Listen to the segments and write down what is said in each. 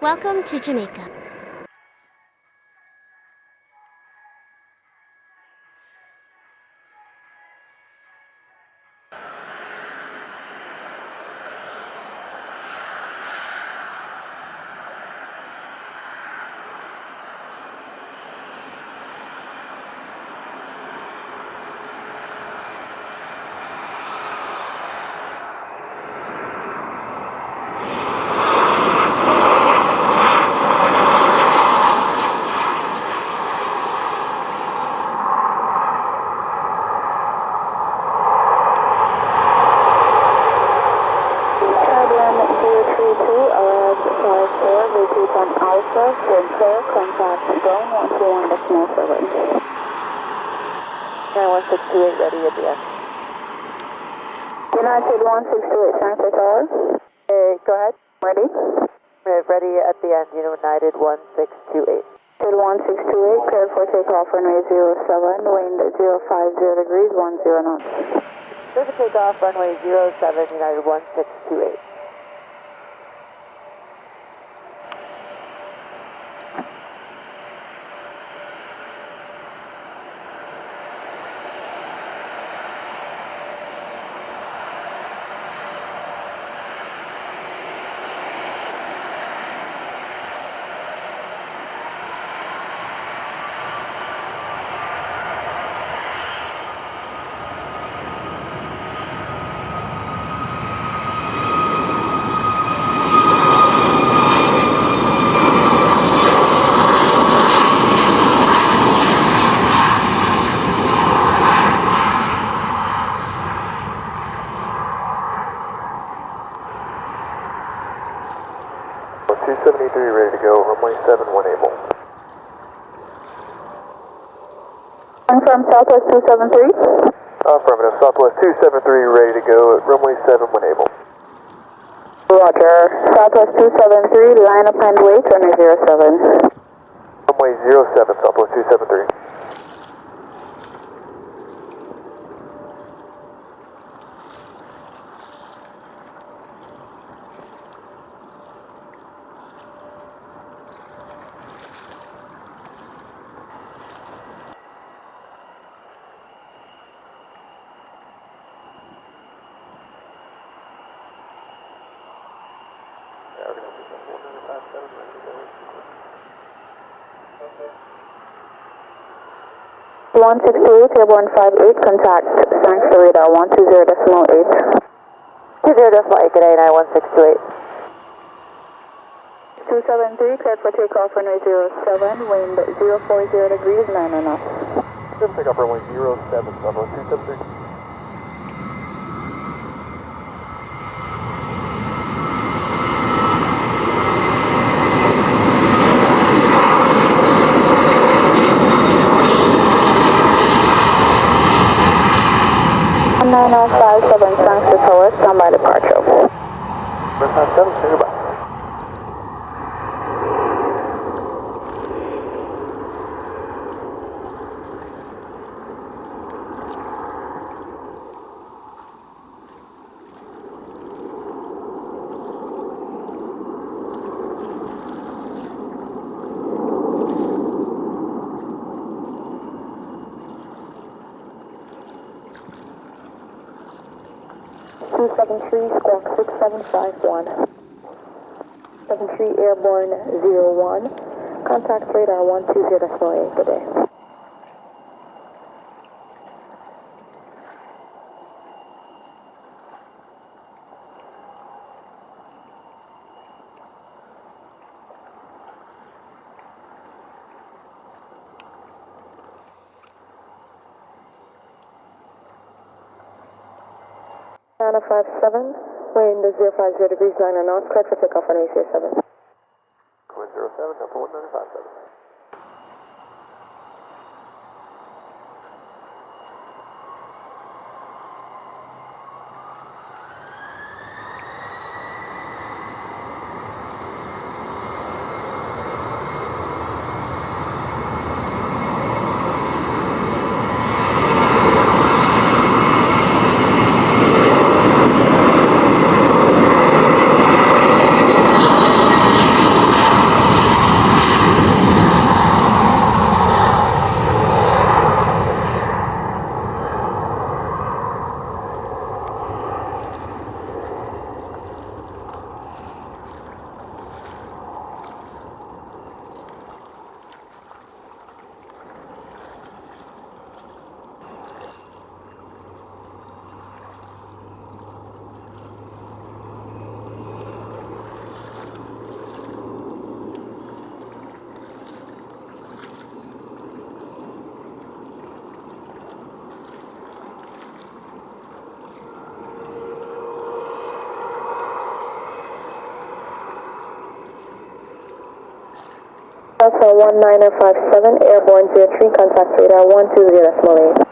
Welcome to Jamaica. Alpha, Sinclair, contact zone 121 decimal 7. 91628 ready at the end. United 1628, Santa Tower. Go ahead. Ready? Ready at the end, United 1628. United 1628, cleared for takeoff runway 07, wind 050 degrees, 10 knots. Clear for takeoff runway 07, United 1628. Ready to go, runway 71 able. Confirm Southwest 273. Affirmative, Southwest 273 ready to go at runway 71 able. Roger. Southwest 273, line up and wait, runway 07. Runway 07, Southwest 273. Okay. 168, airborne 58, contact Sangster radar 120 decimal 8. 20 decimal 8, good day, 91628. 273, cleared for takeoff runway 07, wind 040 degrees, 9 knots. Clear for takeoff runway 07, Southwest 273. On 9057 Sangster Tower, standby departure. Press 97, say goodbye. Two seven three squawk 6751. 73 airborne 01. Contact radar 120 decimal 8. Good day. Nine 57, wind 050 degrees 9 knots, cleared for takeoff on AC7. Runway 07, Delta 1957. Alpha 1957, airborne 03, contact radar 120.8.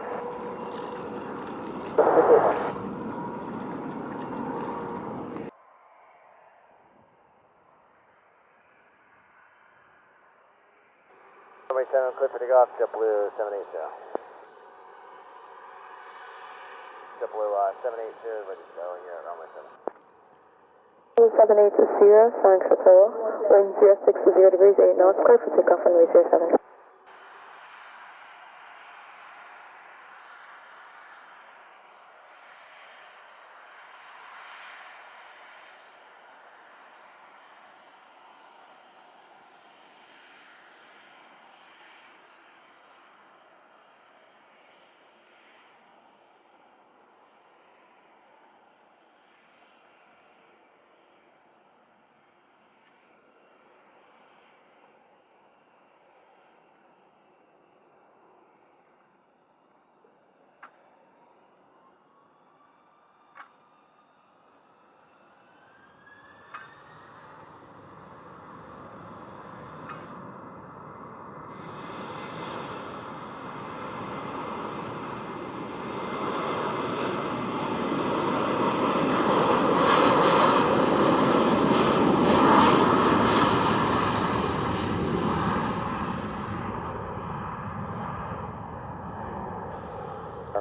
Runway 7, clear for takeoff, JetBlue 780. JetBlue 780, ready to go, and you're at runway 7. 7820, flying Satoa, wind 060 degrees, 8 knots, clear for takeoff runway 07.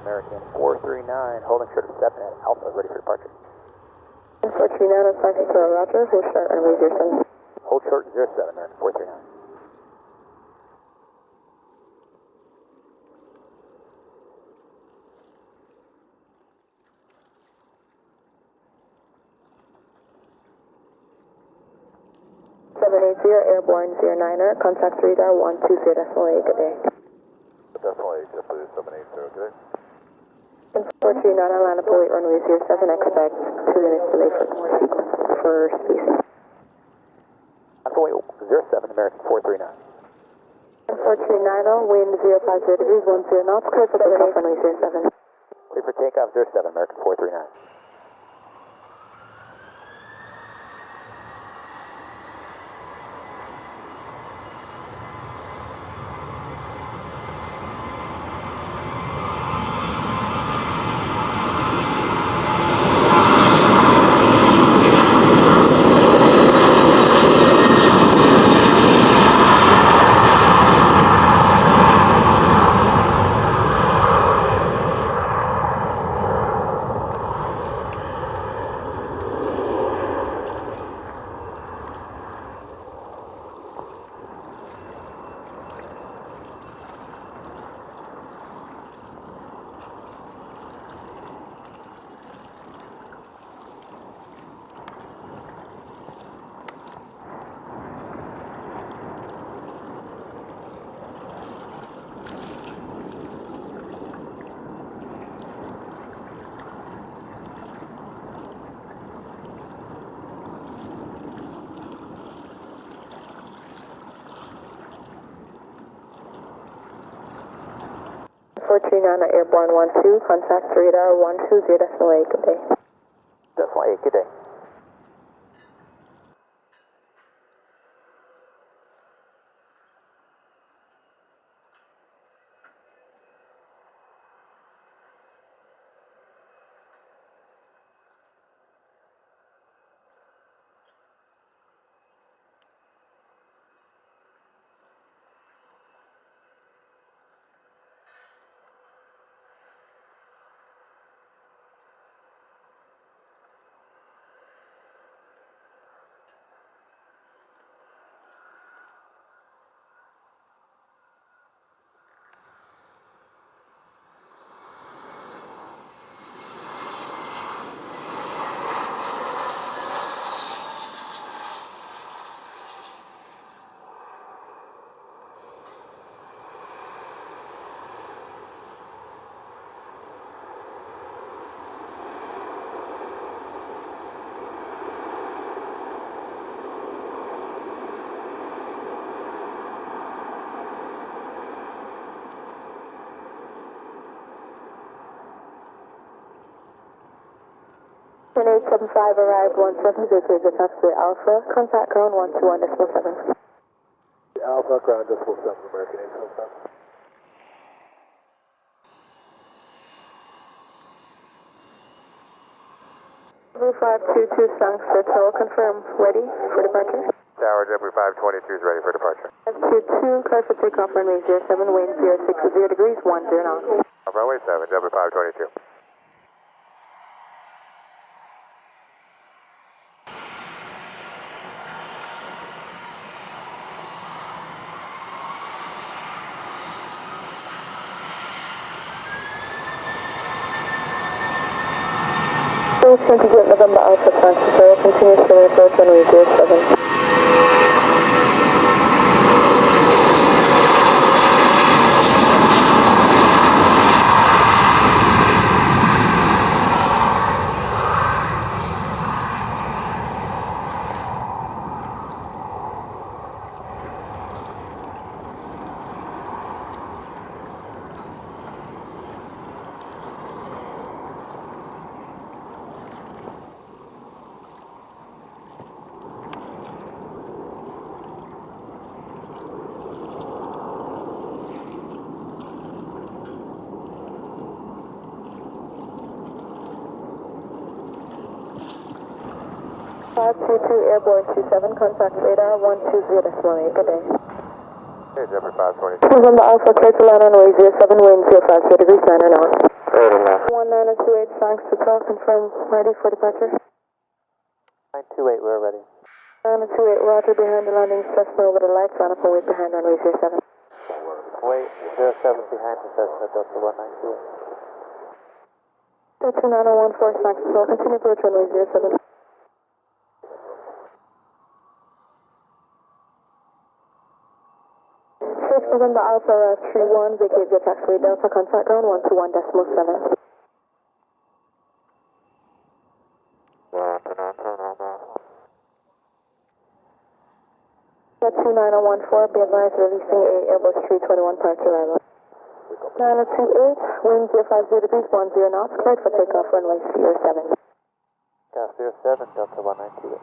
American 439, holding short of 7 at Alpha, ready for departure. 439 on flight to Roger, hold short runway 07. Hold short 07, American 439. Airborne 09er, contact radar 120.8, good day. Definitely JetBlue 780, good day. 439 on line up await runway 07, expect 2 minutes delay for spacing. Runway 07, American 439. 439 wind 050 degrees, 10 knots, clear for takeoff runway 07. Clear for takeoff 07, American 439. Nana Airborne 12, contact radar 120.8, good day. Decimal 8, good day. When 875 arrived 170, please taxi Alpha, contact ground 121.7. Alpha, ground decimal 7, American 8, Southbound. 522 Sangster, total confirmed, ready for departure. Tower W522 is ready for departure. 522, clear for takeoff, runway 07, wind 060 degrees, 10 knots. Runway 7, W522. Contingent November Alpha Sangster, continuous to approach runway 07. Airborne 27, contact radar 120.8, good day. Hey, W522. November Alpha, clear to land on runway 07, wind 050 degrees, 9 knots. 1928, thanks to call, confirm, ready for departure. 928, we're ready. 928, roger, behind the landing, Cessna with the lights on, up and wait behind runway 07. Wait, 07 behind the Cessna, Delta 1928. Delta 9014, thanks to call, continue approach runway 07. 6 November Alpha, 31, vacate via taxiway Delta, contact ground 121.7. At 29014, be advised releasing a Airbus 321 prior to arrival. 9028, wind 050 degrees, 10 knots, cleared for takeoff, runway 07. Gas 07, Delta 1928.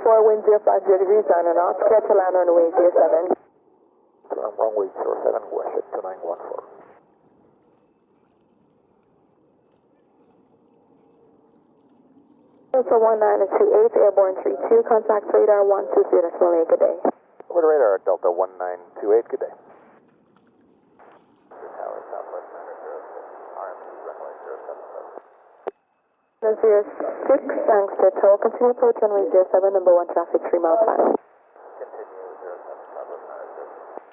Wind 050 degrees, 9 knots, clear to land on runway 07. Runway 07, West at 2914. Delta 1928, Airborne 32, contact radar 120.8, good day. Over to radar, Delta 1928, good day. Tower Southwest 906, RMC runway 077. 06, thanks to toll, continue approach runway 07, number 1 traffic, 3 miles fast. Continue 07, Southwest 906.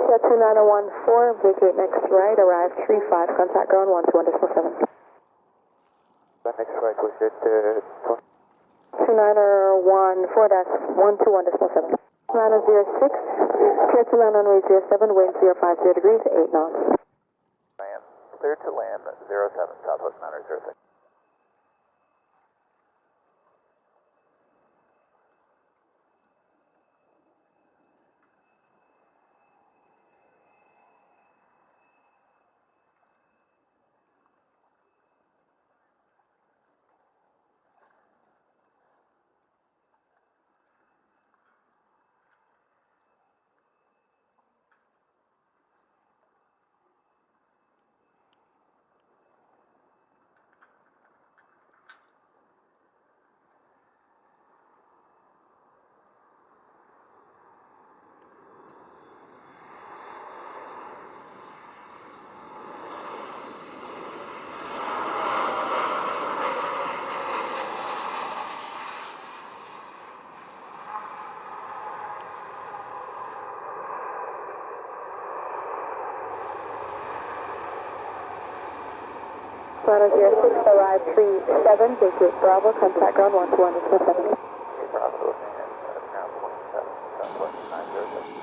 Jet 29014, vacate next right, arrive 35, contact ground 121.7. Next right, push it to 2914-121.7. 906, clear to land runway 07, wind 050 degrees, 8 knots. Land. Clear to land 07, Southwest 906. Toronto 06, arrive 37, vacate Bravo, contact ground 121.7. Bravo, and ground 27, Southwest 906.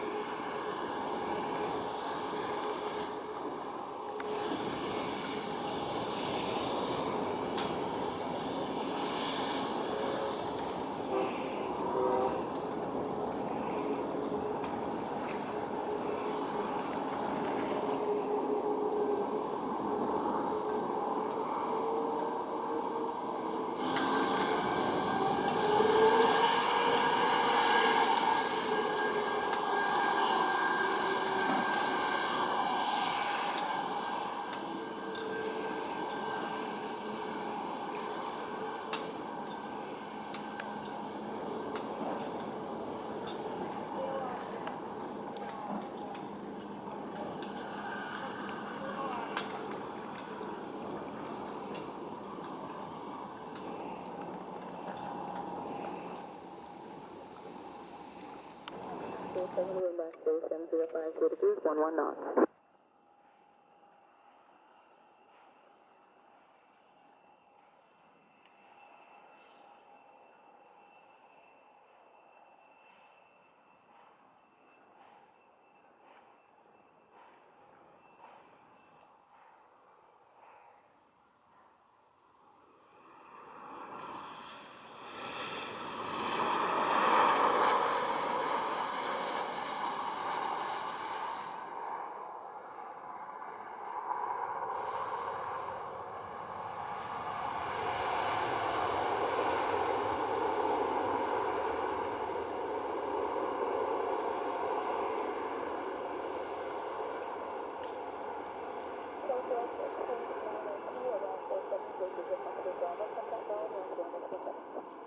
Wind by 0705 degrees, 11 knots. Bravo, contact ground 121.7.